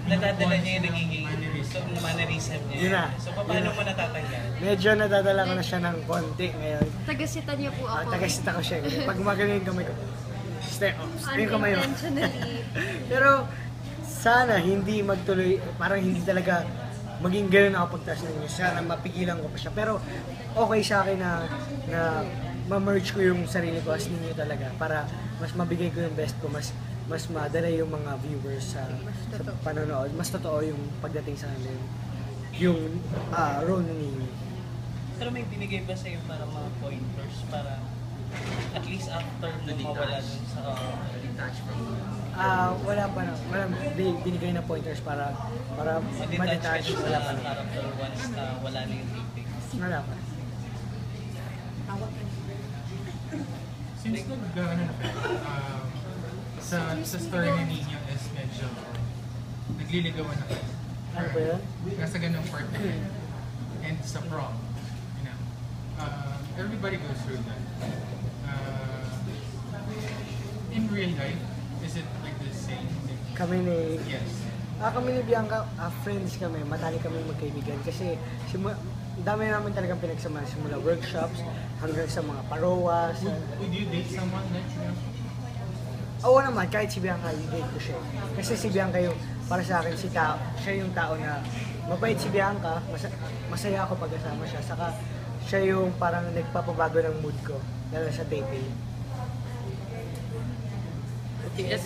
nadadala niya yung nagiging mannerism niya. Yun na. So, paano mo natatanggal? Medyo nadadala ko na siya ng konti ngayon. Tagasita niyo po ako. Tagasita ko siya. Pag gumagano yung kamay ko, stay yung kamay mo. Unintentionally. Pero sana hindi magtuloy, parang hindi talaga maging gano'n ako pagtaas ng inyo. Sana mapigilan ko pa siya. Pero okay sa akin na ma-merge ko yung sarili ko as ninyo talaga para mas mabigay ko yung best ko, mas madala yung mga viewers sa panonood. Mas totoo yung pagdating sa kanila yung role ni Nini. Pero may binigay ba sa'yo para mga pointers para at least after mo mawala dun sa wala pa na. Walang binigay na pointers para ma-detach. Wala pa na character once na wala na yung taping. Wala pa. Since sa story ni Nino is medyo nagliligawan na kayo. Ano ba yun? Nasa ganung part na yun. And sa prom, you know, everybody goes through that. In real life, is it like the same thing? Kami ni... Yes. Kami ni Bianca, friends kami, matali kami magkaibigan kasi dami namin talagang pinagsamahan simula workshops hanggang sa mga parowa. Would you date someone like you? Oo naman, kahit si Bianca, i-date ko siya. Kasi si Bianca yung, para sa akin, siya yung tao na mabait si Bianca, masaya ako pag kasama siya. Saka siya yung parang nagpapabago ng mood ko, lalo sa dating. Okay,